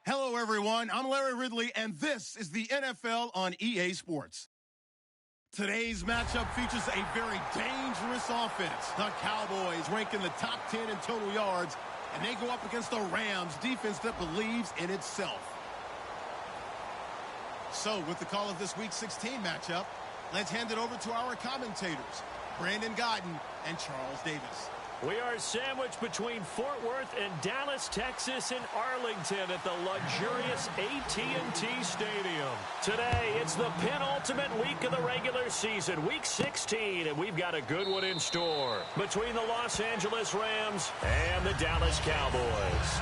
Hello, everyone. I'm Larry Ridley, and this is the NFL on EA Sports. Today's matchup features a very dangerous offense. The Cowboys rank in the top 10 in total yards, and they go up against the Rams defense that believes in itself. So, with the call of this Week 16 matchup, let's hand it over to our commentators, Brandon Godden and Charles Davis. We are sandwiched between Fort Worth and Dallas, Texas, and Arlington at the luxurious AT&T Stadium. Today, it's the penultimate week of the regular season, Week 16, and we've got a good one in store between the Los Angeles Rams and the Dallas Cowboys.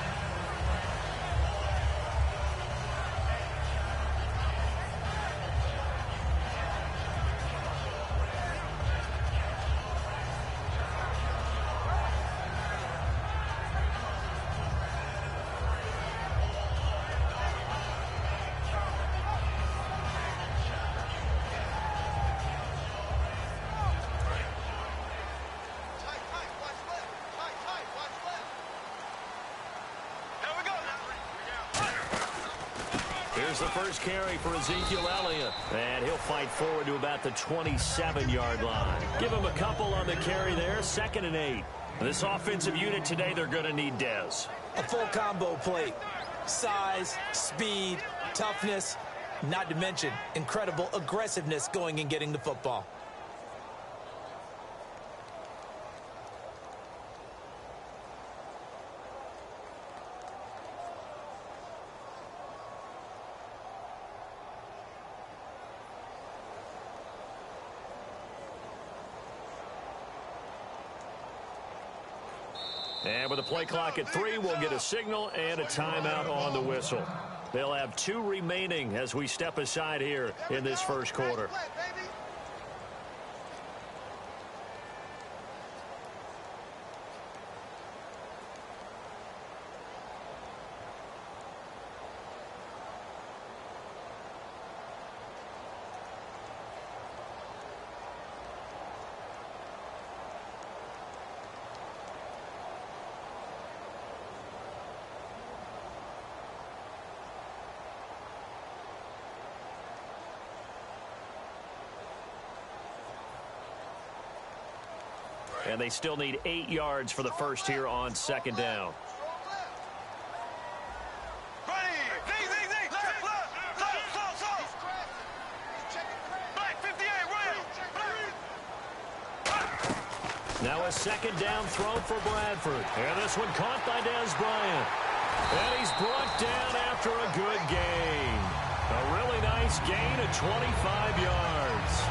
Here's the first carry for Ezekiel Elliott, and he'll fight forward to about the 27-yard line. Give him a couple on the carry there, 2nd and 8. This offensive unit today, they're going to need Dez. A full combo plate. Size, speed, toughness, not to mention incredible aggressiveness going and getting the football. And with the play clock at 3, we'll get a signal and a timeout on the whistle. They'll have 2 remaining as we step aside here in this first quarter. And they still need 8 yards for the first here on 2nd down. Now a 2nd down throw for Bradford. And this one caught by Dez Bryant. And he's brought down after a good gain. A really nice gain of 25 yards.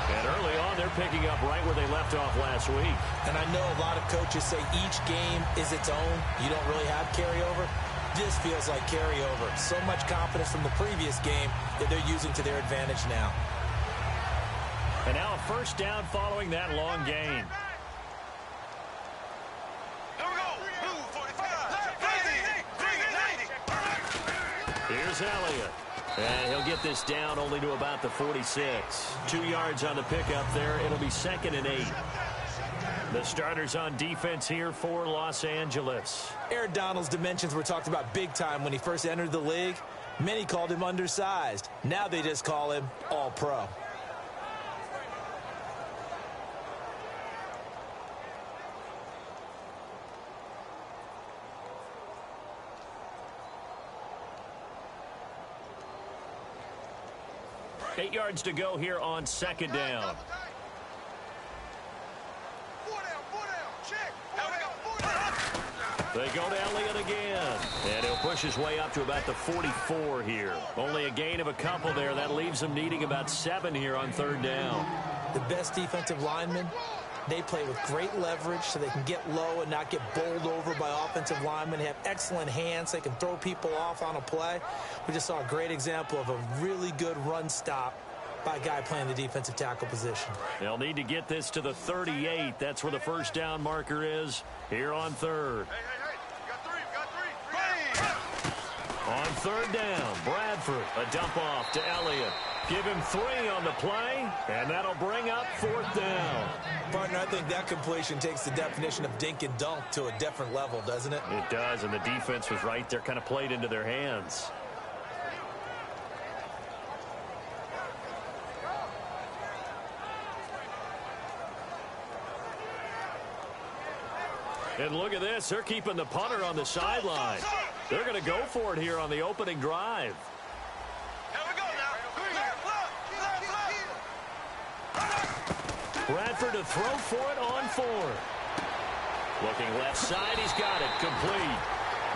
And early on, they're picking up right where they left off last week. And I know a lot of coaches say each game is its own. You don't really have carryover. This feels like carryover. So much confidence from the previous game that they're using to their advantage now. And now a first down following that long gain. Here's Elliott. And he'll get this down only to about the 46. 2 yards on the pickup there. It'll be 2nd and 8. The starters on defense here for Los Angeles. Aaron Donald's dimensions were talked about big time when he first entered the league. Many called him undersized. Now they just call him all-pro. Eight yards to go here on 2nd down. They go to Elliott again. And he'll push his way up to about the 44 here. Only a gain of a couple there. That leaves them needing about 7 here on 3rd down. The best defensive linemen, they play with great leverage so they can get low and not get bowled over by offensive linemen. They have excellent hands. They can throw people off on a play. We just saw a great example of a really good run stop by a guy playing the defensive tackle position. They'll need to get this to the 38. That's where the first down marker is here on 3rd. Hey, you got three. On third down. Bradford, a dump off to Elliott. Give him 3 on the play, and that'll bring up 4th down. Partner, I think that completion takes the definition of dink and dunk to a different level, doesn't it? It does, and the defense was right there, kind of played into their hands. And look at this. They're keeping the punter on the sideline. They're going to go for it here on the opening drive. Bradford to throw for it on 4. Looking left side. He's got it. Complete.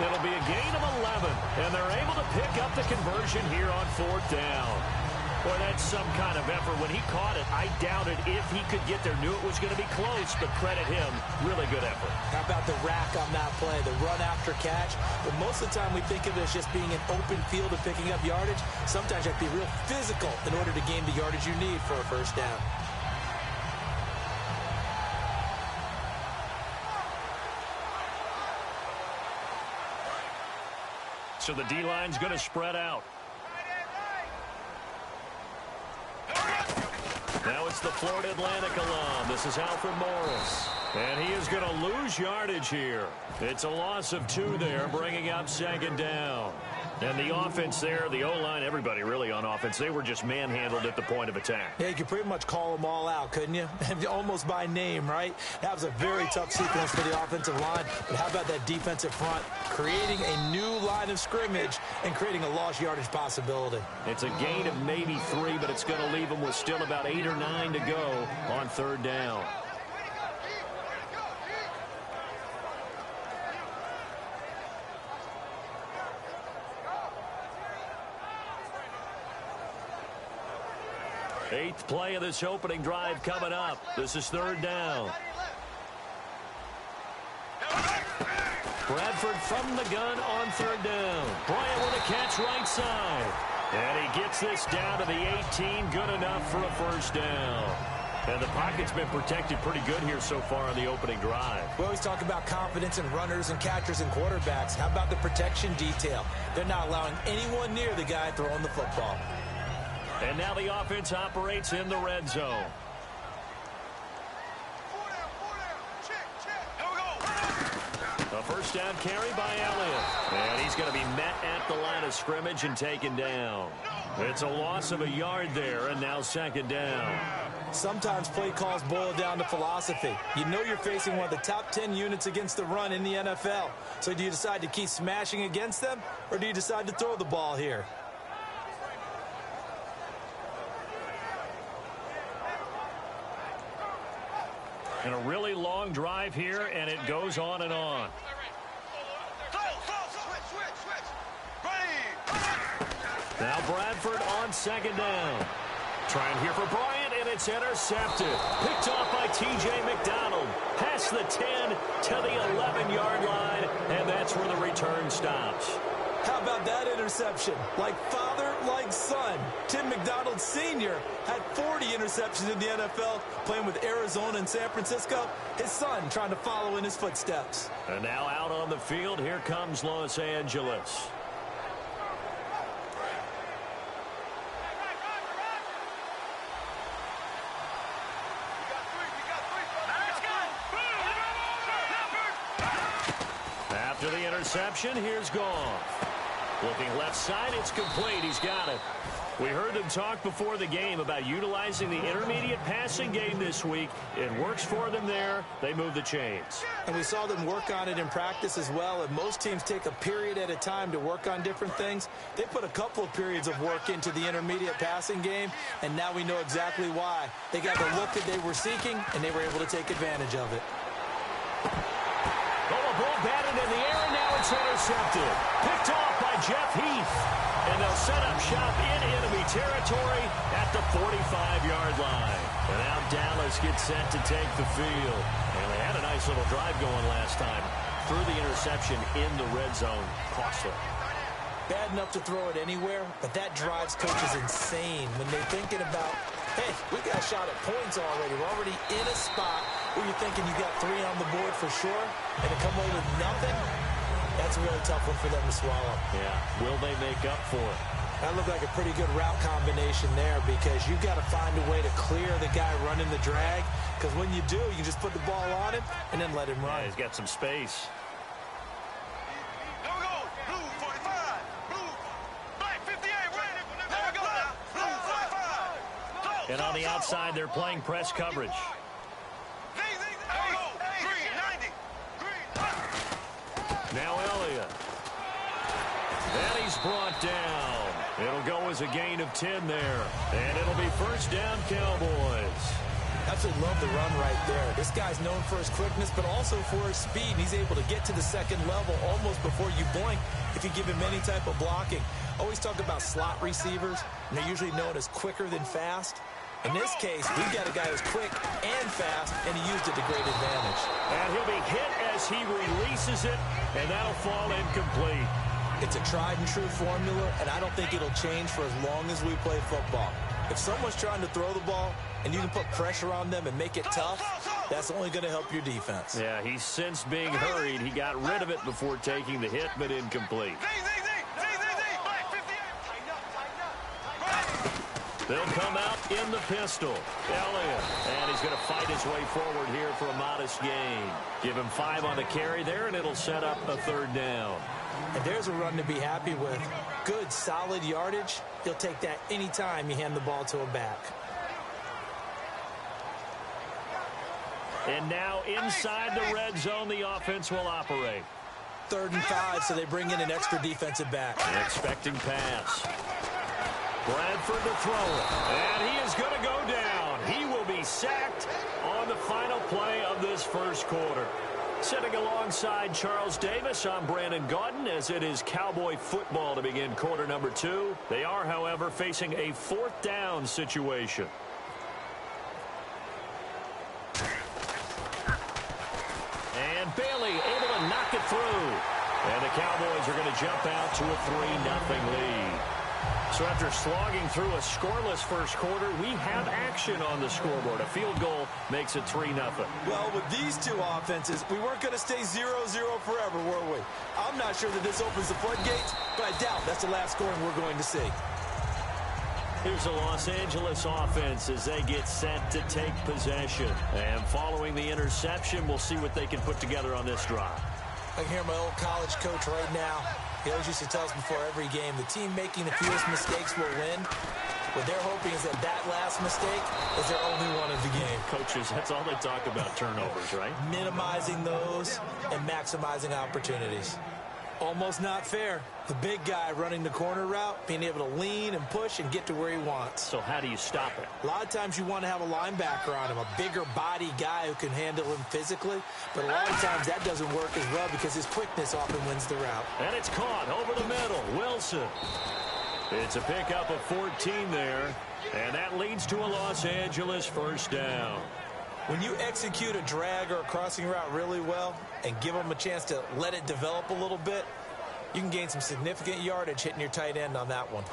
It'll be a gain of 11. And they're able to pick up the conversion here on 4th down. Boy, that's some kind of effort. When he caught it, I doubted if he could get there. Knew it was going to be close, but credit him. Really good effort. How about the rack on that play, the run after catch? But most of the time we think of it as just being an open field and picking up yardage. Sometimes you have to be real physical in order to gain the yardage you need for a first down. So the D-line's going to spread out. Now it's the Florida Atlantic alum. This is Alfred Morris. And he is going to lose yardage here. It's a loss of 2 there, bringing up 2nd down. And the offense there, the O-line, everybody really on offense, they were just manhandled at the point of attack. Yeah, you could pretty much call them all out, couldn't you? Almost by name, right? That was a very tough sequence for the offensive line. But how about that defensive front creating a new line of scrimmage and creating a lost yardage possibility? It's a gain of maybe 3, but it's going to leave them with still about 8 or 9 to go on 3rd down. Eighth play of this opening drive coming up. This is 3rd down. Bradford from the gun on 3rd down. Bryant with a catch right side. And he gets this down to the 18. Good enough for a first down. And the pocket's been protected pretty good here so far on the opening drive. We always talk about confidence in runners and catchers and quarterbacks. How about the protection detail? They're not allowing anyone near the guy throwing the football. And now the offense operates in the red zone. A first down carry by Elliott. And he's going to be met at the line of scrimmage and taken down. It's a loss of a yard there, and now 2nd down. Sometimes play calls boil down to philosophy. You know you're facing one of the top 10 units against the run in the NFL. So do you decide to keep smashing against them, or do you decide to throw the ball here? And a really long drive here, and it goes on and on. Now Bradford on 2nd down. Trying here for Bryant, and it's intercepted. Picked off by T.J. McDonald. Past the 10 to the 11-yard line, and that's where the return stops. How about that interception? Like father, like son. Tim McDonald Sr. had 40 interceptions in the NFL, playing with Arizona and San Francisco. His son trying to follow in his footsteps. And now out on the field, here comes Los Angeles. After the interception, here's Goff. Looking left side, it's complete. He's got it. We heard them talk before the game about utilizing the intermediate passing game this week. It works for them there. They move the chains. And we saw them work on it in practice as well. And most teams take a period at a time to work on different things. They put a couple of periods of work into the intermediate passing game, and now we know exactly why. They got the look that they were seeking, and they were able to take advantage of it. Oh, a ball batted in the air, and now it's intercepted. Picked off by Jeff Heath. And they'll set up shop in enemy territory at the 45-yard line. And now Dallas gets set to take the field. And they had a nice little drive going last time. Threw the interception in the red zone. Costly. Bad enough to throw it anywhere, but that drives coaches insane when they're thinking about, hey, we got a shot at points already. We're already in a spot where you're thinking you got 3 on the board for sure, and to come away with nothing, That's a really tough one for them to swallow. Yeah, will they make up for it? That looked like a pretty good route combination there because you've got to find a way to clear the guy running the drag, because when you do, you just put the ball on him and then let him run. Yeah, he's got some space. And on the outside, they're playing press coverage. Now Elliott. And he's brought down. It'll go as a gain of 10 there. And it'll be first down, Cowboys. Absolutely love the run right there. This guy's known for his quickness, but also for his speed. And he's able to get to the second level almost before you blink if you give him any type of blocking. Always talk about slot receivers, and they're usually known as quicker than fast. In this case, we've got a guy who's quick and fast, and he used it to great advantage. And he'll be hit as he releases it, and that'll fall incomplete. It's a tried-and-true formula, and I don't think it'll change for as long as we play football. If someone's trying to throw the ball, and you can put pressure on them and make it tough, that's only going to help your defense. Yeah, he's sensed being hurried. He got rid of it before taking the hit, but incomplete. They'll come out in the pistol. Elliott. And he's going to fight his way forward here for a modest gain. Give him 5 on the carry there, and it'll set up a third down. And there's a run to be happy with. Good, solid yardage. He'll take that anytime you hand the ball to a back. And now inside the red zone, the offense will operate. 3rd and 5, so they bring in an extra defensive back. An expecting pass. Bradford to throw it. And he is going to go down. He will be sacked on the final play of this first quarter. Sitting alongside Charles Davis, I'm Brandon Gaudin, as it is Cowboy football to begin quarter number 2. They are, however, facing a 4th down situation. And Bailey able to knock it through. And the Cowboys are going to jump out to a 3-0 lead. So after slogging through a scoreless first quarter, we have action on the scoreboard. A field goal makes it 3-0. Well, with these two offenses, we weren't going to stay 0-0 forever, were we? I'm not sure that this opens the floodgates, but I doubt that's the last scoring we're going to see. Here's the Los Angeles offense as they get set to take possession. And following the interception, we'll see what they can put together on this drive. I can hear my old college coach right now. He always used to tell us before every game, the team making the fewest mistakes will win. What they're hoping is that that last mistake is their only one of the game. Coaches, that's all they talk about, turnovers, right? Minimizing those and maximizing opportunities. Almost not fair. The big guy running the corner route, being able to lean and push and get to where he wants. So how do you stop it? A lot of times you want to have a linebacker on him, a bigger body guy who can handle him physically. But a lot of times that doesn't work as well because his quickness often wins the route. And it's caught over the middle. Wilson. It's a pickup of 14 there. And that leads to a Los Angeles first down. When you execute a drag or a crossing route really well and give them a chance to let it develop a little bit, you can gain some significant yardage hitting your tight end on that one.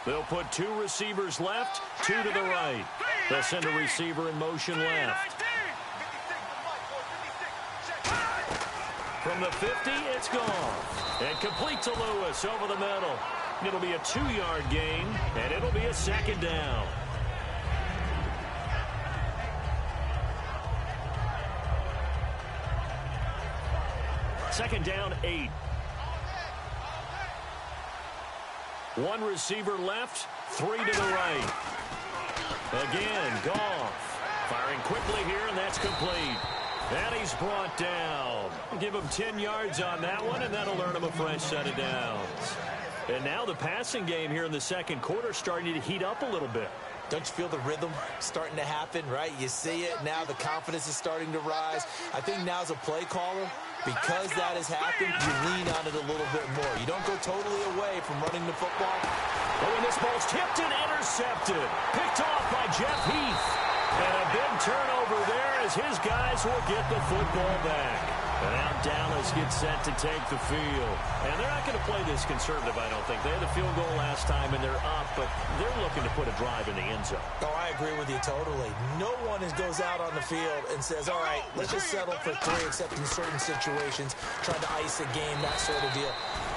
They'll put 2 receivers left, 2 to the right. They'll send a receiver in motion left. From the 50, it's gone. And complete to Lewis over the middle. It'll be a 2-yard gain, and it'll be a second down. Second down, 8. 1 receiver left, 3 to the right. Again, Goff. Firing quickly here, and that's complete. And he's brought down. Give him 10 yards on that one, and that'll earn him a fresh set of downs. And now the passing game here in the second quarter starting to heat up a little bit. Don't you feel the rhythm starting to happen, right? You see it. Now the confidence is starting to rise. I think now as a play caller, because that has happened, you lean on it a little bit more. You don't go totally away from running the football. Oh, and this ball's tipped and intercepted. Picked off by Jeff Heath. And a big turnover there as his guys will get the football back. And now Dallas gets set to take the field. And they're not going to play this conservative, I don't think. They had a field goal last time, and they're up, but they're looking to put a drive in the end zone. Oh, I agree with you totally. No one goes out on the field and says, all right, let's just settle for 3, except in certain situations, trying to ice a game, that sort of deal.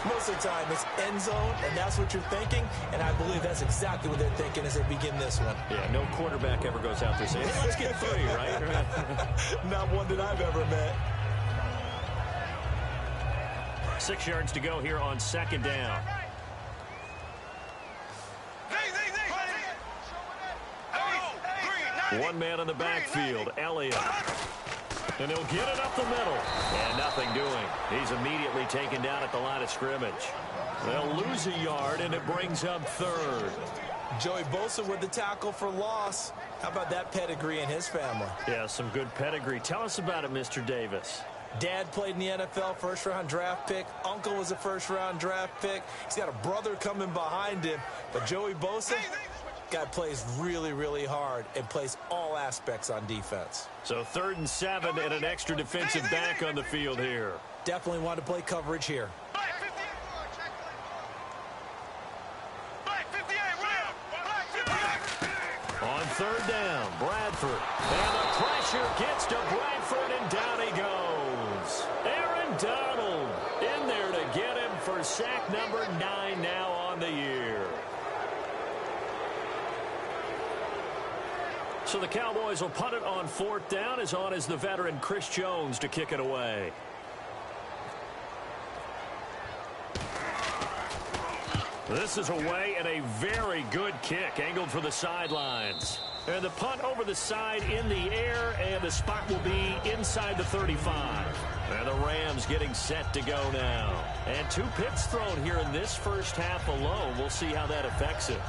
Most of the time, it's end zone, and that's what you're thinking, and I believe that's exactly what they're thinking as they begin this one. Yeah, no quarterback ever goes out there saying, hey, let's get 3, right? Not one that I've ever met. 6 yards to go here on second down. One man in the backfield, Elliott. And he'll get it up the middle. And nothing doing. He's immediately taken down at the line of scrimmage. They'll lose a yard, and it brings up third. Joey Bosa with the tackle for loss. How about that pedigree in his family? Yeah, some good pedigree. Tell us about it, Mr. Davis. Dad played in the NFL, first-round draft pick. Uncle was a first-round draft pick. He's got a brother coming behind him. But Joey Bosa, guy plays really, really hard and plays all aspects on defense. So 3rd and 7 and an extra defensive back on the field here. Definitely want to play coverage here. On 3rd down, Bradford. And the pressure gets to Bradford, and down he goes. Aaron Donald in there to get him for sack number 9 now on the year. So the Cowboys will punt it on 4th down. As on is the veteran Chris Jones to kick it away. This is away and a very good kick angled for the sidelines. And the punt over the side in the air, and the spot will be inside the 35. And the Rams getting set to go now. And 2 picks thrown here in this first half alone. We'll see how that affects it.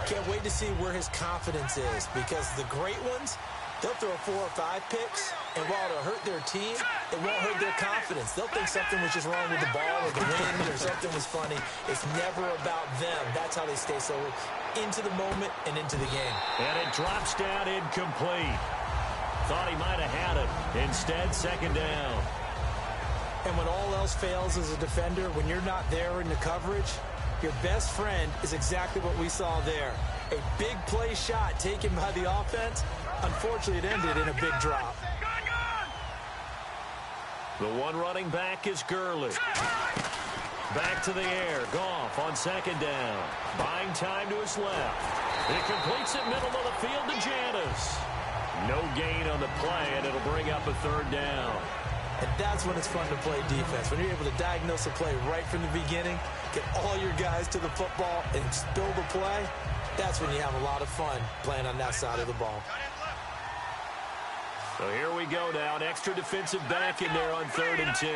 Can't wait to see where his confidence is, because the great ones, they'll throw 4 or 5 picks, and while it'll hurt their team, it won't hurt their confidence. They'll think something was just wrong with the ball or the wind or something was funny. It's never about them. That's how they stay so into the moment and into the game. And it drops down incomplete. Thought he might have had it. Instead, 2nd down. And when all else fails as a defender, when you're not there in the coverage, your best friend is exactly what we saw there. A big play shot taken by the offense. Unfortunately, it ended in a big drop. The one running back is Gurley. Back to the air. Goff on 2nd down. Buying time to his left. He completes it middle of the field to Janis. No gain on the play, and it'll bring up a 3rd down. And that's when it's fun to play defense. When you're able to diagnose a play right from the beginning, get all your guys to the football, and spill the play, that's when you have a lot of fun playing on that side of the ball. So here we go now. An extra defensive back in there on 3rd and 10.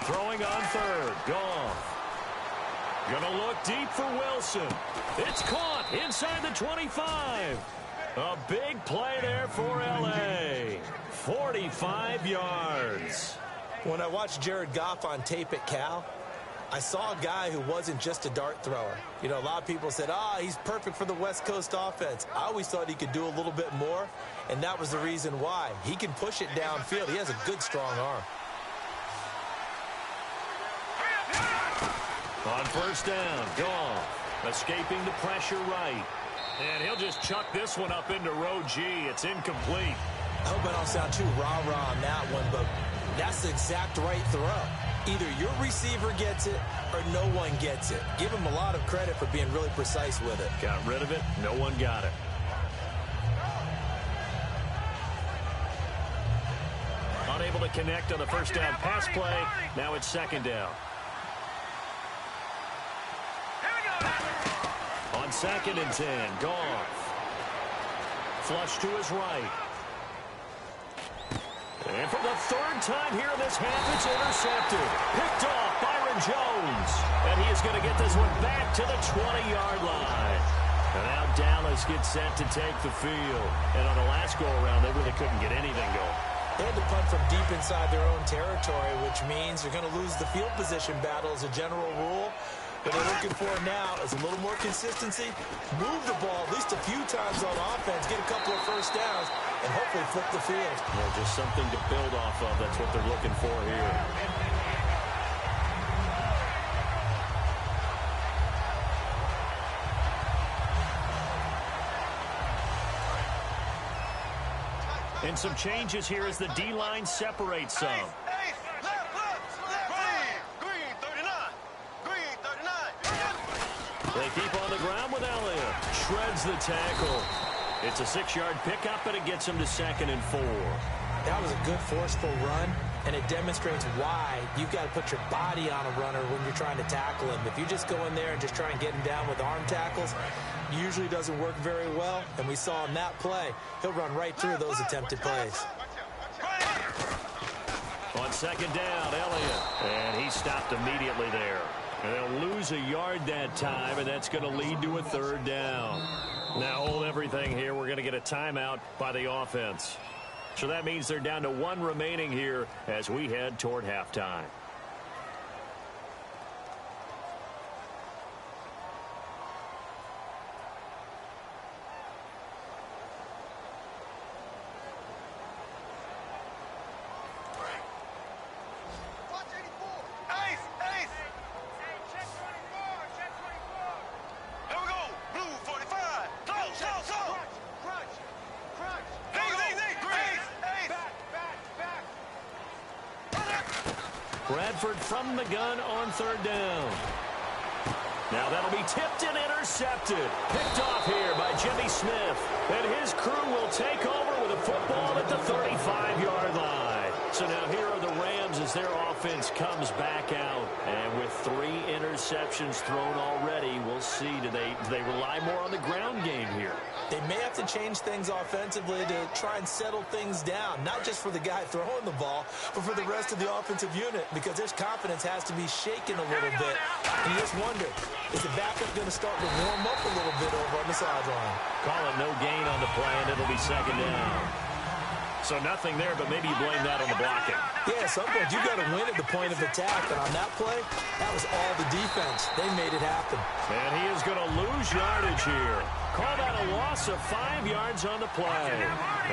Throwing on 3rd. Goff. Gonna look deep for Wilson. It's caught inside the 25. A big play there for L.A. 45 yards. When I watched Jared Goff on tape at Cal, I saw a guy who wasn't just a dart thrower. You know, a lot of people said, he's perfect for the West Coast offense. I always thought he could do a little bit more, and that was the reason why. He can push it downfield. He has a good, strong arm. On 1st down, Goff escaping the pressure right. And he'll just chuck this one up into row G. It's incomplete. I hope I don't sound too rah-rah on that one, but that's the exact right throw. Either your receiver gets it or no one gets it. Give him a lot of credit for being really precise with it. Got rid of it. No one got it. Unable to connect on the 1st down pass play. Now it's 2nd down. On 2nd and 10, Goff. Flush to his right. And for the 3rd time here in this half, it's intercepted. Picked off Byron Jones. And he is going to get this one back to the 20-yard line. And now Dallas gets set to take the field. And on the last go-around, they really couldn't get anything going. They had to punt from deep inside their own territory, which means you're going to lose the field position battle as a general rule. What they're looking for now is a little more consistency, move the ball at least a few times on offense, get a couple of first downs, and hopefully flip the field. Yeah, just something to build off of. That's what they're looking for here. And some changes here as the D-line separates some. They keep on the ground with Elliott. Shreds the tackle. It's a 6-yard pickup, and it gets him to 2nd and 4. That was a good forceful run, and it demonstrates why you've got to put your body on a runner when you're trying to tackle him. If you just go in there and just try and get him down with arm tackles, usually doesn't work very well, and we saw in that play, he'll run right through those attempted plays. On 2nd down, Elliott, and he stopped immediately there. And they'll lose a yard that time, and that's going to lead to a 3rd down. Now hold everything here. We're going to get a timeout by the offense. So that means they're down to 1 remaining here as we head toward halftime. Bradford from the gun on 3rd down. Now that'll be tipped and intercepted. Picked off here by Jimmy Smith. And his crew will take over with a football at the 35-yard line. So now here are the Rams as their offense comes back out. And with 3 interceptions thrown already, we'll see. Do they rely more on the ground game here? They may have to change things offensively to try and settle things down, not just for the guy throwing the ball, but for the rest of the offensive unit, because their confidence has to be shaken a little bit. And you just wonder, is the backup going to start to warm up a little bit over on the sideline? Call it no gain on the play, and it'll be 2nd down. So nothing there, but maybe you blame that on the blocking. Yeah, at some point, you've got to win at the point of attack. And on that play, that was all the defense. They made it happen. And he is going to lose yardage here. Call that a loss of 5 yards on the play.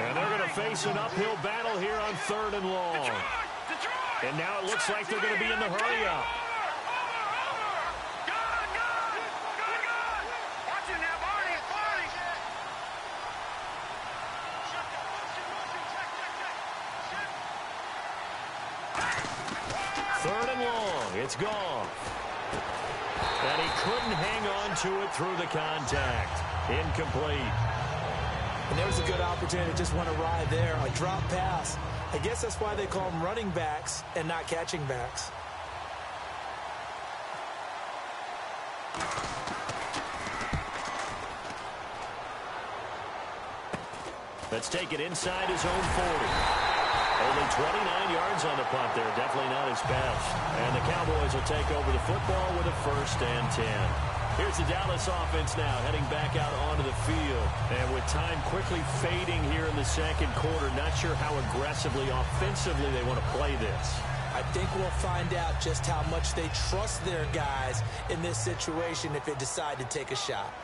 And they're going to face an uphill battle here on 3rd and long. And now it looks like they're going to be in the hurry-up. It's gone. And he couldn't hang on to it through the contact. Incomplete. And there was a good opportunity to just want to ride there. A drop pass. I guess that's why they call them running backs and not catching backs. Let's take it inside his own 40. Only 29 yards on the punt there. Definitely not his best. And the Cowboys will take over the football with a 1st and 10. Here's the Dallas offense now heading back out onto the field. And with time quickly fading here in the 2nd quarter, not sure how aggressively, offensively they want to play this. I think we'll find out just how much they trust their guys in this situation if they decide to take a shot.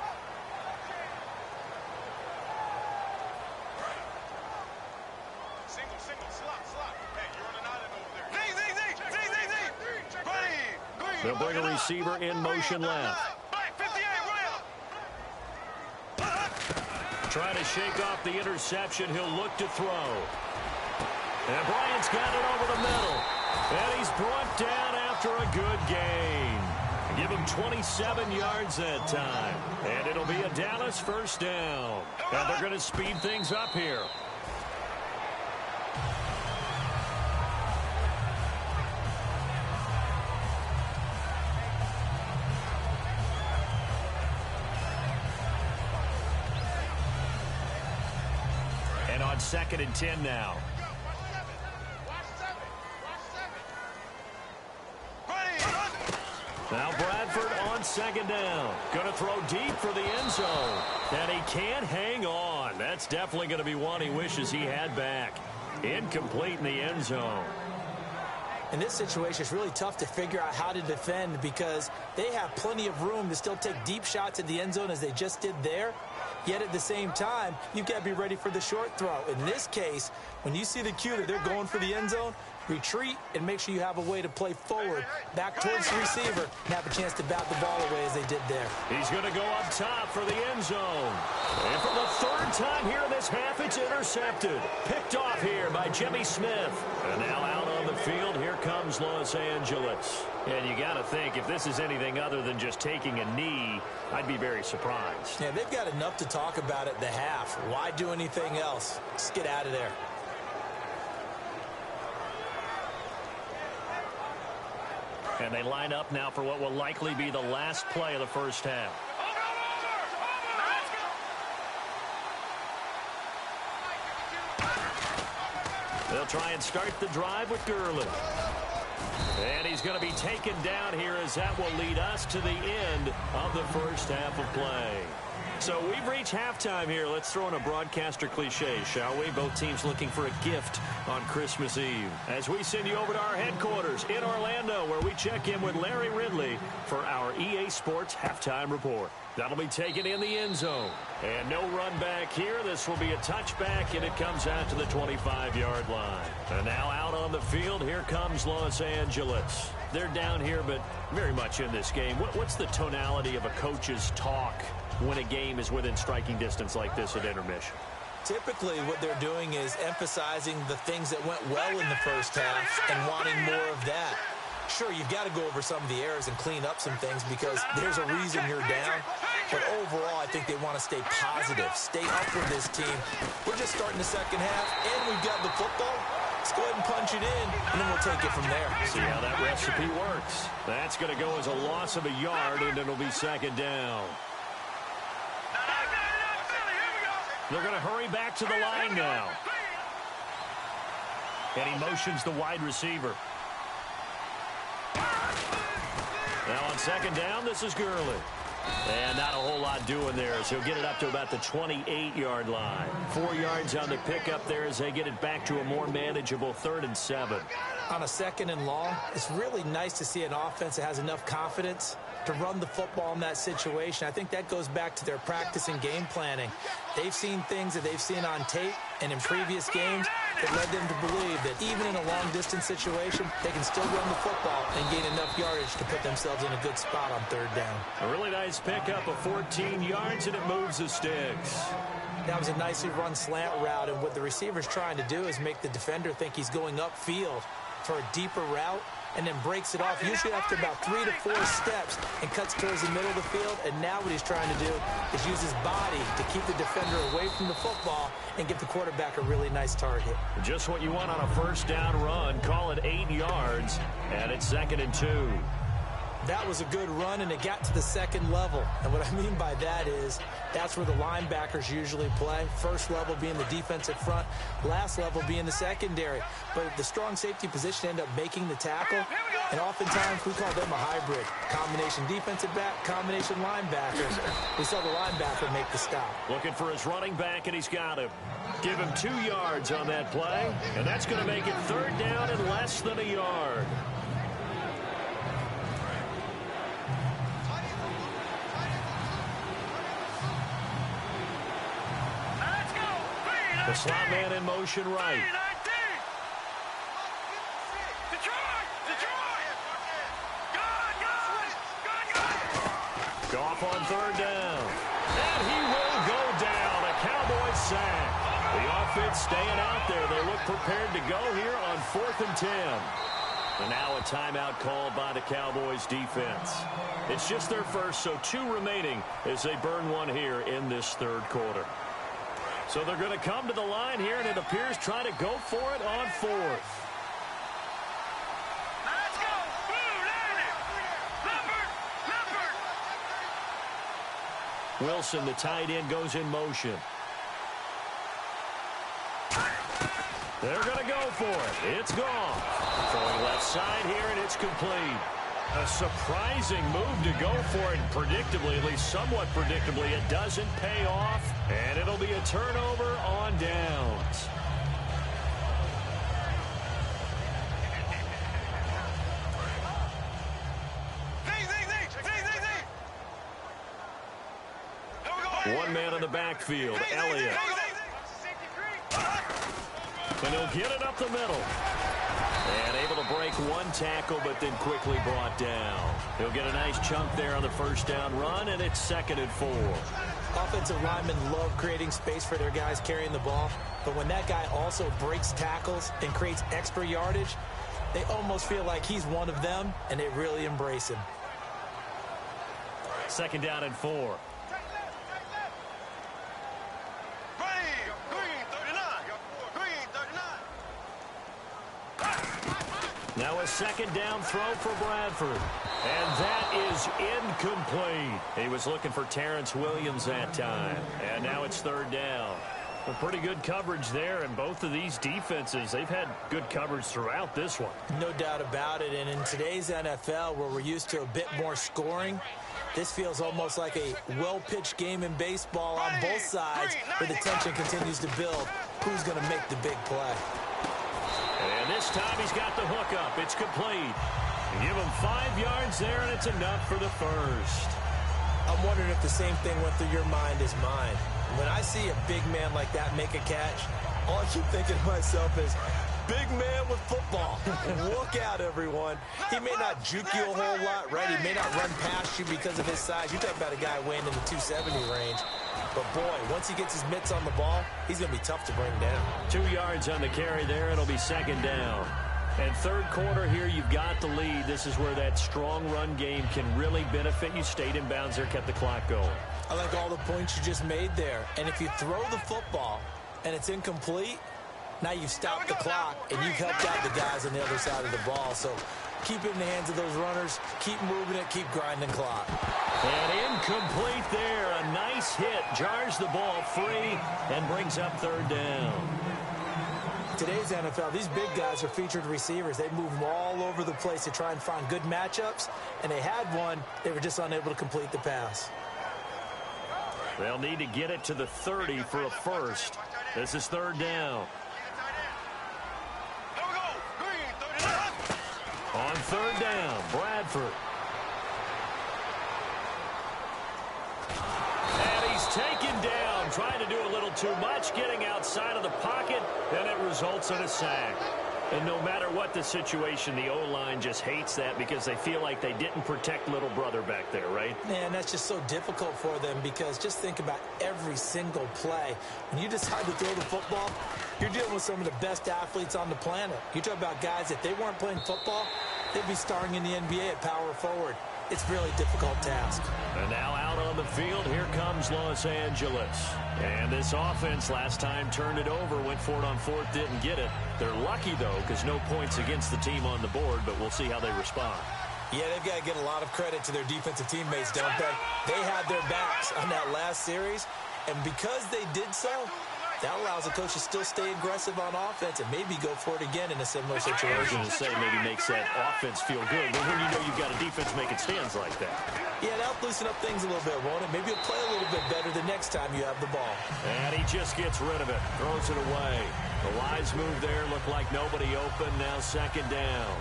They'll bring a receiver in motion left. Trying to shake off the interception. He'll look to throw. And Bryant's got it over the middle. And he's brought down after a good gain. Give him 27 yards that time. And it'll be a Dallas 1st down. And they're going to speed things up here. And on 2nd and 10 now. Now Bradford on 2nd down. Going to throw deep for the end zone. And he can't hang on. That's definitely going to be one he wishes he had back. Incomplete in the end zone. In this situation, it's really tough to figure out how to defend because they have plenty of room to still take deep shots at the end zone as they just did there. Yet at the same time, you've got to be ready for the short throw. In this case, when you see the cue that they're going for the end zone, retreat and make sure you have a way to play forward, back towards the receiver, and have a chance to bat the ball away as they did there. He's going to go up top for the end zone. And for the third time here in this half, it's intercepted. Picked off here by Jimmy Smith. And now out on the field, here comes Los Angeles. And you got to think, if this is anything other than just taking a knee, I'd be very surprised. Yeah, they've got enough to talk about at the half. Why do anything else? Just get out of there. And they line up now for what will likely be the last play of the first half. They'll try and start the drive with Gurley. And he's going to be taken down here as that will lead us to the end of the first half of play. So we've reached halftime here. Let's throw in a broadcaster cliche, shall we? Both teams looking for a gift on Christmas Eve. As we send you over to our headquarters in Orlando, where we check in with Larry Ridley for our EA Sports Halftime Report. That'll be taken in the end zone. And no run back here. This will be a touchback, and it comes out to the 25-yard line. And now out on the field, here comes Los Angeles. They're down here, but very much in this game. What's the tonality of a coach's talk when a game is within striking distance like this at intermission? Typically, what they're doing is emphasizing the things that went well in the first half and wanting more of that. Sure, you've got to go over some of the errors and clean up some things because there's a reason you're down. But overall, I think they want to stay positive, stay up with this team. We're just starting the second half, and we've got the football. Let's go ahead and punch it in, and then we'll take it from there. See how that recipe works. That's going to go as a loss of a yard, and it'll be second down. They're going to hurry back to the line now. And he motions the wide receiver. Now on second down, this is Gurley. And not a whole lot doing there, as he'll get it up to about the 28-yard line. 4 yards on the pickup there as they get it back to a more manageable 3rd and 7. On a second and long, it's really nice to see an offense that has enough confidence to run the football in that situation. I think that goes back to their practice and game planning. They've seen things that they've seen on tape and in previous games that led them to believe that even in a long-distance situation, they can still run the football and gain enough yardage to put themselves in a good spot on third down. A really nice pickup of 14 yards, and it moves the sticks. That was a nicely run slant route, and what the receiver's trying to do is make the defender think he's going upfield for a deeper route, and then breaks it off, usually after about 3 to 4 steps, and cuts towards the middle of the field. And now what he's trying to do is use his body to keep the defender away from the football and give the quarterback a really nice target. Just what you want on a first down run. Call it 8 yards, and it's 2nd and 2. That was a good run, and it got to the second level. And what I mean by that is that's where the linebackers usually play. First level being the defensive front, last level being the secondary. But the strong safety position ended up making the tackle, and oftentimes we call them a hybrid. Combination defensive back, combination linebackers. We saw the linebacker make the stop. Looking for his running back, and he's got him. Give him 2 yards on that play, and that's going to make it 3rd down and less than a yard. The slot man in motion right. Goff on 3rd down. And he will go down. A Cowboys sack. The offense staying out there. They look prepared to go here on 4th and 10. And now a timeout called by the Cowboys defense. It's just their first, so 2 remaining as they burn one here in this 3rd quarter. So they're going to come to the line here, and it appears try to go for it on 4th. Let's go. Wilson, the tight end, goes in motion. They're going to go for it. It's gone. Throwing left side here, and it's complete. A surprising move to go for it, predictably, at least somewhat predictably. It doesn't pay off, and it'll be a turnover on downs. One man in the backfield, Elliott. And he'll get it up the middle. And able to break one tackle, but then quickly brought down. He'll get a nice chunk there on the first down run, and it's 2nd and 4. Offensive linemen love creating space for their guys carrying the ball, but when that guy also breaks tackles and creates extra yardage, they almost feel like he's one of them, and they really embrace him. 2nd down and 4. Now a 2nd down throw for Bradford. And that is incomplete. He was looking for Terrence Williams that time. And now it's 3rd down. Well, pretty good coverage there, and both of these defenses, they've had good coverage throughout this one. No doubt about it, and in today's NFL, where we're used to a bit more scoring, this feels almost like a well-pitched game in baseball on both sides, where the tension continues to build. Who's going to make the big play? And this time he's got the hook up. It's complete. Give him 5 yards there, and it's enough for the first. I'm wondering if the same thing went through your mind as mine. When I see a big man like that make a catch, all I keep thinking to myself is, big man with football. Look out, everyone. He may not juke you a whole lot, right? He may not run past you because of his size. You're talking about a guy weighing in the 270 range. But, boy, once he gets his mitts on the ball, he's going to be tough to bring down. 2 yards on the carry there. It'll be 2nd down. And 3rd quarter here, you've got the lead. This is where that strong run game can really benefit you. Stayed in bounds there, kept the clock going. I like all the points you just made there. And if you throw the football and it's incomplete, now you've stopped the clock and you've helped out the guys on the other side of the ball. So keep it in the hands of those runners. Keep moving it. Keep grinding clock. And incomplete there. A nice hit. Jars the ball free and brings up 3rd down. Today's NFL, these big guys are featured receivers. They move them all over the place to try and find good matchups. And they had one. They were just unable to complete the pass. They'll need to get it to the 30 for a first. This is 3rd down. On 3rd down, Bradford. And he's taken down, trying to do a little too much, getting outside of the pocket, and it results in a sack. And no matter what the situation, the O-line just hates that because they feel like they didn't protect little brother back there, right? Man, that's just so difficult for them because just think about every single play. When you decide to throw the football, you're dealing with some of the best athletes on the planet. You talk about guys, if they weren't playing football, they'd be starring in the NBA at power forward. It's a really difficult task. And now out on the field, here comes Los Angeles. And this offense last time turned it over, went for it on 4th, didn't get it. They're lucky, though, because no points against the team on the board, but we'll see how they respond. Yeah, they've got to get a lot of credit to their defensive teammates, don't they? They had their backs on that last series, and because they did so, that allows the coach to still stay aggressive on offense and maybe go for it again in a similar situation. I was going to say maybe makes that offense feel good, but when you know you've got a defense making stands like that. Yeah, that'll loosen up things a little bit, won't it? Maybe you'll play a little bit better the next time you have the ball. And he just gets rid of it, throws it away. The wise move there, looked like nobody open, now 2nd down.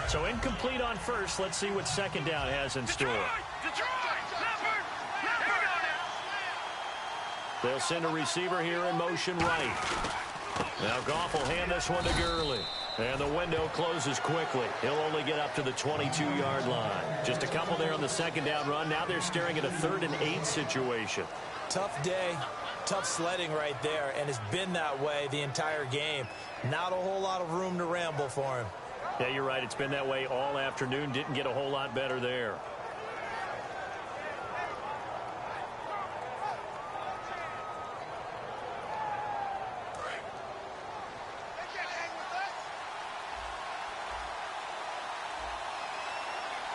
So incomplete on first. Let's see what 2nd down has in store. They'll send a receiver here in motion right. Now Goff will hand this one to Gurley. And the window closes quickly. He'll only get up to the 22-yard line. Just a couple there on the 2nd down run. Now they're staring at a 3rd and 8 situation. Tough day, tough sledding right there, and it's been that way the entire game. Not a whole lot of room to ramble for him. Yeah, you're right. It's been that way all afternoon. Didn't get a whole lot better there.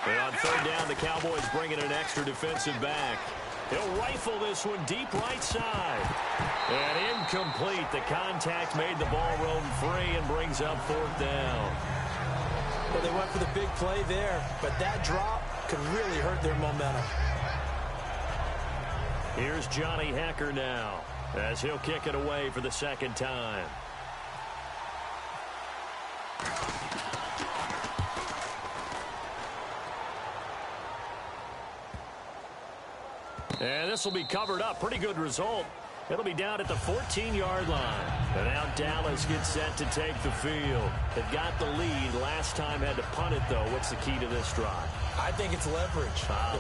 And on 3rd down, the Cowboys bring in an extra defensive back. He'll rifle this one deep right side. And incomplete. The contact made the ball roam free and brings up 4th down. Well, they went for the big play there, but that drop could really hurt their momentum. Here's Johnny Hecker now as he'll kick it away for the 2nd time. And this will be covered up. Pretty good result. It'll be down at the 14-yard line. And now Dallas gets set to take the field. They've got the lead. Last time had to punt it, though. What's the key to this drive? I think it's leverage.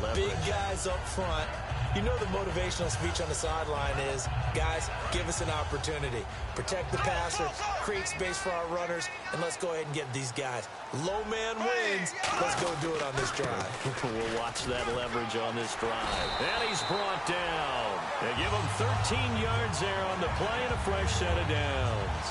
Leverage. Big guys up front. You know the motivational speech on the sideline is, guys, give us an opportunity. Protect the passer, create space for our runners, and let's go ahead and get these guys. Low man wins. Let's go do it on this drive. We'll watch that leverage on this drive. And he's brought down. They give him 13 yards there on the play and a fresh set of downs.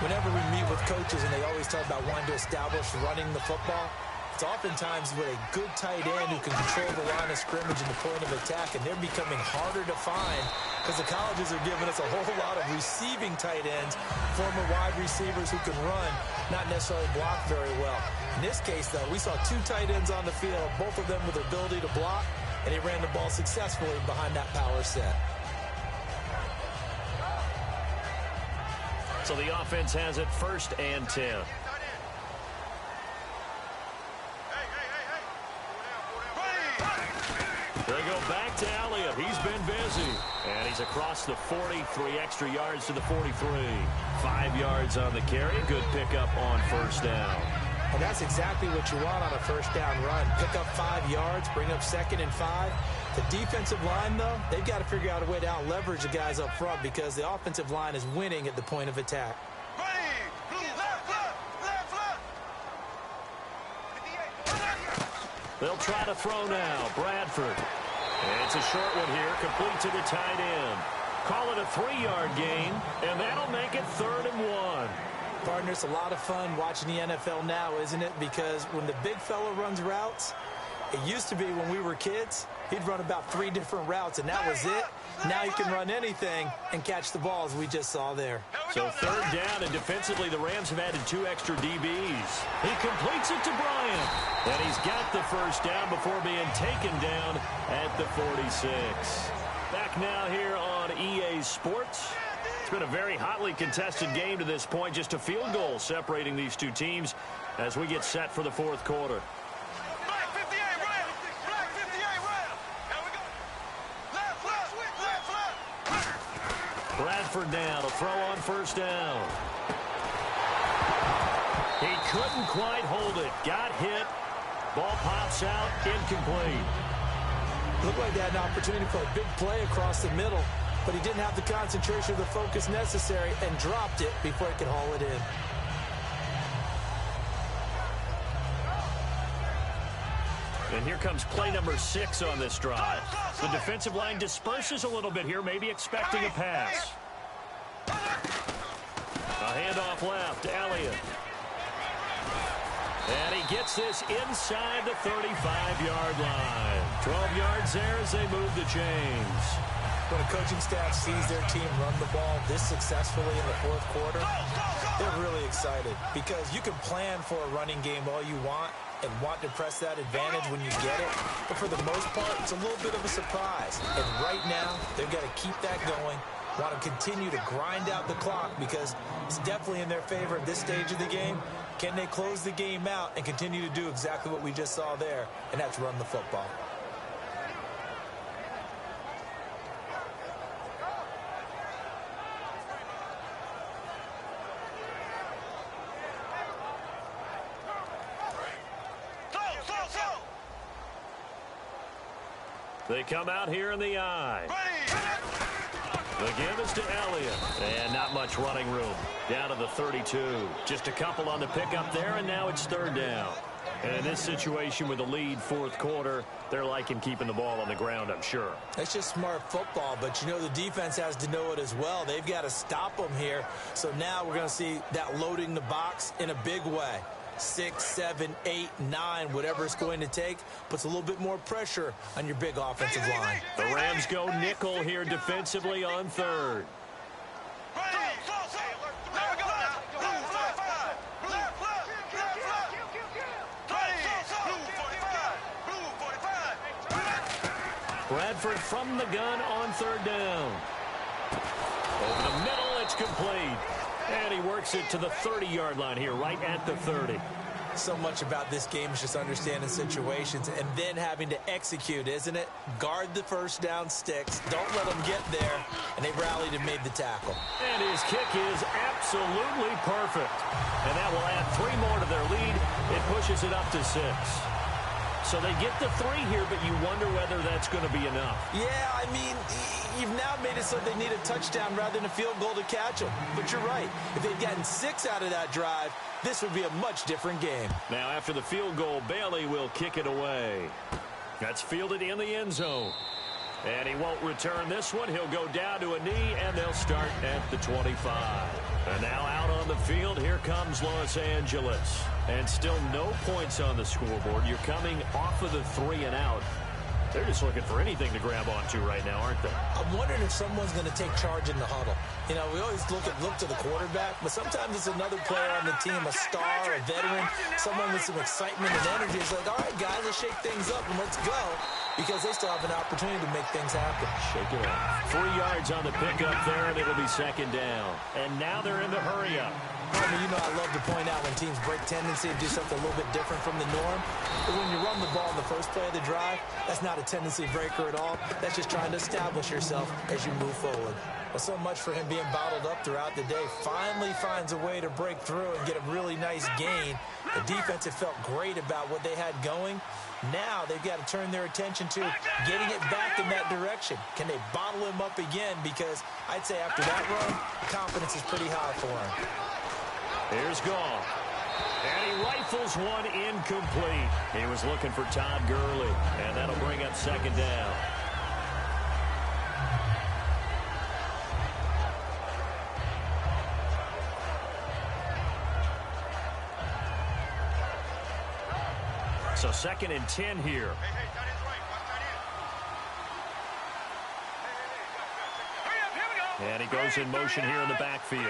Whenever we meet with coaches and they always talk about wanting to establish running the football, it's oftentimes with a good tight end who can control the line of scrimmage and the point of attack, and they're becoming harder to find because the colleges are giving us a whole lot of receiving tight ends, former wide receivers who can run, not necessarily block very well. In this case, though, we saw two tight ends on the field, both of them with the ability to block, and he ran the ball successfully behind that power set. So the offense has it 1st and 10. They go back to Elliott. He's been busy. And he's across the 40, 3 extra yards to the 43. 5 yards on the carry. Good pickup on 1st down. And that's exactly what you want on a 1st down run. Pick up 5 yards, bring up 2nd and 5. The defensive line, though, they've got to figure out a way to out-leverage the guys up front because the offensive line is winning at the point of attack. They'll try to throw now. Bradford. It's a short one here, complete to the tight end. Call it a 3-yard gain, and that'll make it 3rd and 1. Partner, it's a lot of fun watching the NFL now, isn't it? Because when the big fella runs routes, it used to be when we were kids, he'd run about 3 different routes, and that was it. Now he can run anything and catch the ball, as we just saw there. So 3rd down, and defensively, the Rams have added 2 extra DBs. He completes it to Bryant, and he's got the 1st down before being taken down at the 46. Back now here on EA Sports. It's been a very hotly contested game to this point. Just a field goal separating these two teams as we get set for the 4th quarter. Bradford now to throw on 1st down. He couldn't quite hold it. Got hit. Ball pops out. Incomplete. Looked like they had an opportunity for a big play across the middle, but he didn't have the concentration or the focus necessary and dropped it before he could haul it in. And here comes play number 6 on this drive. The defensive line disperses a little bit here, maybe expecting a pass. A handoff left to Elliott. And he gets this inside the 35-yard line. 12 yards there as they move the chains. When a coaching staff sees their team run the ball this successfully in the 4th quarter, they're really excited because you can plan for a running game all you want and want to press that advantage when you get it. But for the most part, it's a little bit of a surprise. And right now, they've got to keep that going, want to continue to grind out the clock because it's definitely in their favor at this stage of the game. Can they close the game out and continue to do exactly what we just saw there, and that's run the football? They come out here in the eye. The give is to Elliott. And not much running room. Down to the 32. Just a couple on the pickup there, and now it's 3rd down. And in this situation with the lead 4th quarter, they're liking keeping the ball on the ground, I'm sure. It's just smart football, but you know the defense has to know it as well. They've got to stop them here. So now we're going to see that loading the box in a big way. 6, 7, 8, 9, whatever it's going to take, puts a little bit more pressure on your big offensive line. The Rams go nickel here defensively on 3rd. Bradford from the gun on 3rd down. Over the middle, it's complete. And he works it to the 30-yard line here, right at the 30. So much about this game is just understanding situations and then having to execute, isn't it? Guard the first down sticks. Don't let them get there. And they rallied and made the tackle. And his kick is absolutely perfect. And that will add 3 more to their lead. It pushes it up to 6. So they get the 3 here, but you wonder whether that's going to be enough. Yeah, I mean, you've now made it so they need a touchdown rather than a field goal to catch them. But you're right. If they'd gotten 6 out of that drive, this would be a much different game. Now, after the field goal, Bailey will kick it away. That's fielded in the end zone. And he won't return this one. He'll go down to a knee, and they'll start at the 25. And now out on the field, here comes Los Angeles. And still no points on the scoreboard. You're coming off of the 3 and out. They're just looking for anything to grab onto right now, aren't they? I'm wondering if someone's going to take charge in the huddle. You know, we always look to the quarterback, but sometimes it's another player on the team, a star, a veteran, someone with some excitement and energy. It's like, all right, guys, let's shake things up and let's go, because they still have an opportunity to make things happen. Shake it up. 3 yards on the pickup there, and it'll be second down. And now they're in the hurry-up. I mean, you know, I love to point out when teams break tendency and do something a little bit different from the norm. But when you run the ball in the first play of the drive, that's not a tendency breaker at all. That's just trying to establish yourself as you move forward. Well, so much for him being bottled up throughout the day. Finally finds a way to break through and get a really nice gain. The defense had felt great about what they had going. Now they've got to turn their attention to getting it back in that direction. Can they bottle him up again? Because I'd say after that run, confidence is pretty high for him. Here's Goff. And he rifles one incomplete. He was looking for Todd Gurley. And that'll bring up second down. So 2nd and 10 here. And he goes in motion here in the backfield.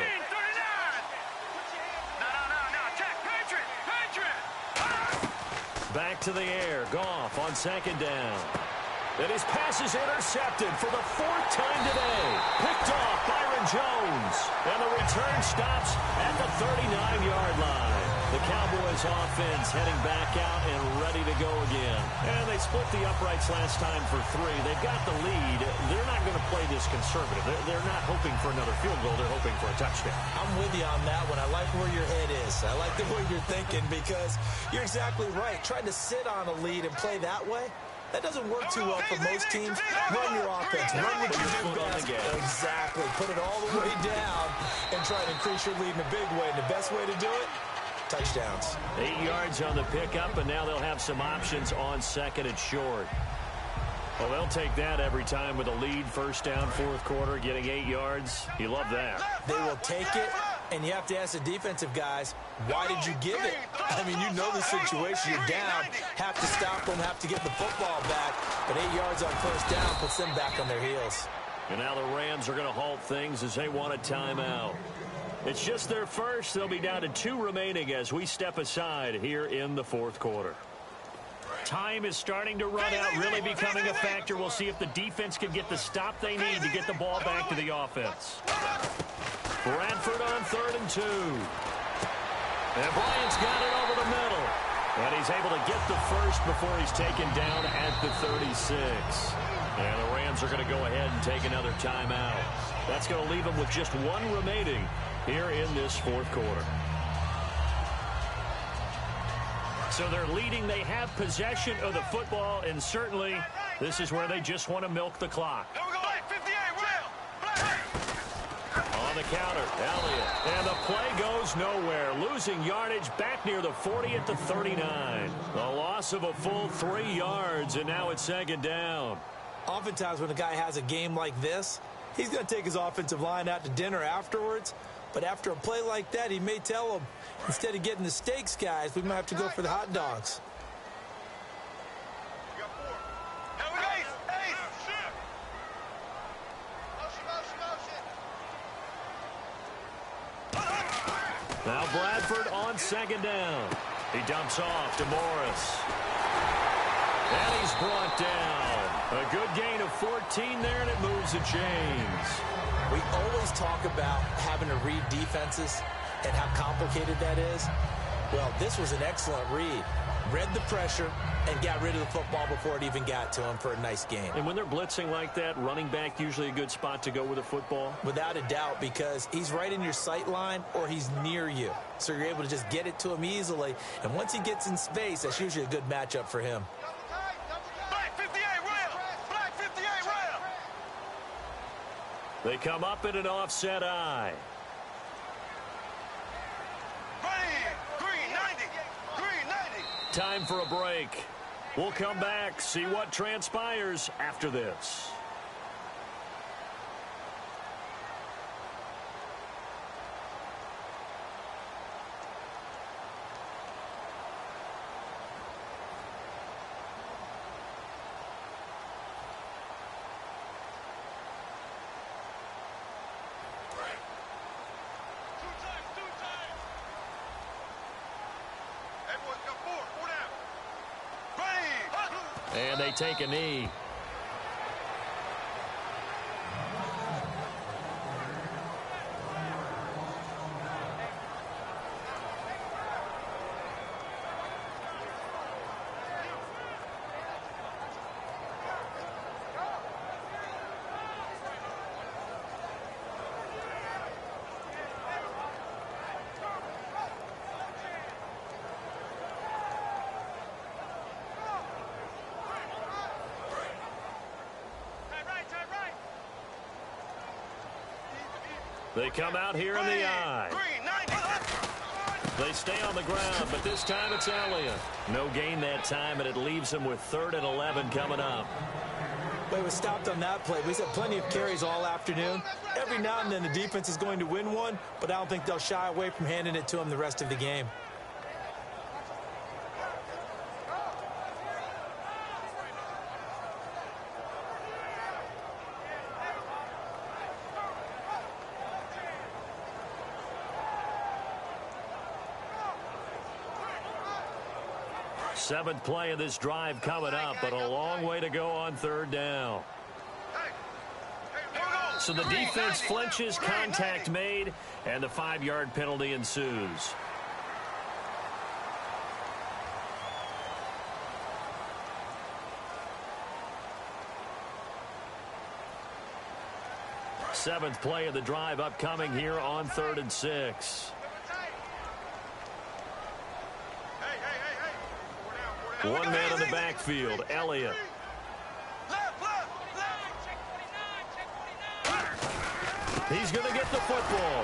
Back to the air. Goff on 2nd down. And his pass is intercepted for the 4th time today. Picked off Byron Jones. And the return stops at the 39-yard line. The Cowboys offense heading back out and ready to go again. And they split the uprights last time for 3. They've got the lead. They're not going to play this conservative. They're not hoping for another field goal. They're hoping for a touchdown. I'm with you on that one. I like where your head is. I like the way you're thinking, because you're exactly right. Trying to sit on a lead and play that way, that doesn't work too well for most teams. Run your offense. Run what you do best. Exactly. Put it all the way down and try to increase your lead in a big way. And the best way to do it, touchdowns. 8 yards on the pickup, and now they'll have some options on 2nd and short. Well, they'll take that every time with a lead. 1st down, 4th quarter, getting 8 yards. You love that. They will take it, and you have to ask the defensive guys, why did you give it? I mean, you know the situation. You're down, have to stop them, have to get the football back. But 8 yards on 1st down puts them back on their heels. And now the Rams are going to halt things as they want a timeout. It's just their first. They'll be down to 2 remaining as we step aside here in the 4th quarter. Time is starting to run out, really becoming a factor. We'll see if the defense can get the stop they need to get the ball back to the offense. Bradford on 3rd and 2. And Bryant's got it over the middle. And he's able to get the first before he's taken down at the 36. And the Rams are going to go ahead and take another timeout. That's going to leave them with just 1 remaining here in this 4th quarter. So they're leading. They have possession of the football, and certainly this is where they just want to milk the clock. On the counter, Elliott. And the play goes nowhere. Losing yardage back near the 40 at the 39. The loss of a full 3 yards, and now it's 2nd down. Oftentimes when a guy has a game like this, he's going to take his offensive line out to dinner afterwards. But after a play like that, he may tell them, instead of getting the steaks, guys, we might have to go for the hot dogs. Now Bradford on 2nd down. He dumps off to Morris. And he's brought down. A good gain of 14 there, and it moves the chains. We always talk about having to read defenses and how complicated that is. Well, this was an excellent read. Read the pressure and got rid of the football before it even got to him for a nice gain. And when they're blitzing like that, running back usually a good spot to go with a football? Without a doubt, because he's right in your sight line or he's near you. So you're able to just get it to him easily. And once he gets in space, that's usually a good matchup for him. Black 58 rail! Black 58 rail! They come up in an offset eye. Green 90! Green 90! Time for a break. We'll come back, see what transpires after this. And they take a knee. They come out here in the eye. They stay on the ground, but this time it's Elliott. No gain that time, and it leaves them with 3rd and 11 coming up. Well, he was stopped on that play. We've had plenty of carries all afternoon. Every now and then the defense is going to win one, but I don't think they'll shy away from handing it to him the rest of the game. Seventh play of this drive coming up, but a long way to go on 3rd down. So the defense flinches, contact made, and the 5-yard penalty ensues. Seventh play of the drive upcoming here on 3rd and 6. One man in the backfield, Elliott. He's going to get the football.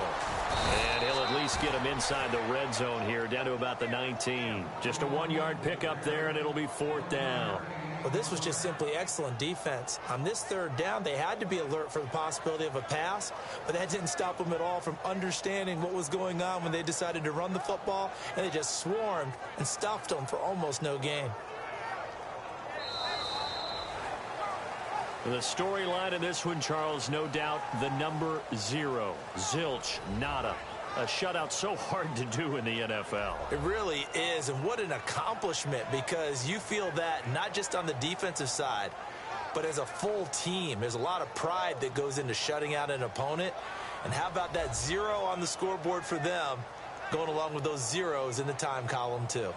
And he'll at least get him inside the red zone here, down to about the 19. Just a 1-yard pickup there, and it'll be 4th down. Well, this was just simply excellent defense. On this 3rd down, they had to be alert for the possibility of a pass, but that didn't stop them at all from understanding what was going on when they decided to run the football, and they just swarmed and stuffed them for almost no gain. The storyline in this one, Charles, no doubt the number 0. Zilch, nada. A shutout so hard to do in the NFL. It really is, and what an accomplishment, because you feel that not just on the defensive side, but as a full team. There's a lot of pride that goes into shutting out an opponent, and how about that 0 on the scoreboard for them, going along with those zeros in the time column too.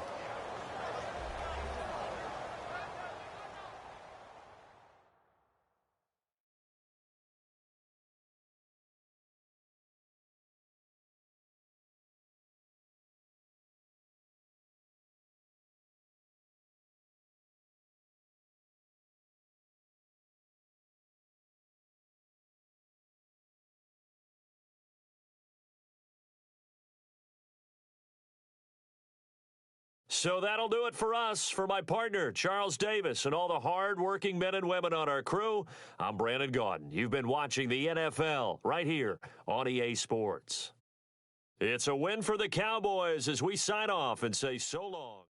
So that'll do it for us. For my partner, Charles Davis, and all the hard-working men and women on our crew, I'm Brandon Gaudin. You've been watching the NFL right here on EA Sports. It's a win for the Cowboys as we sign off and say so long.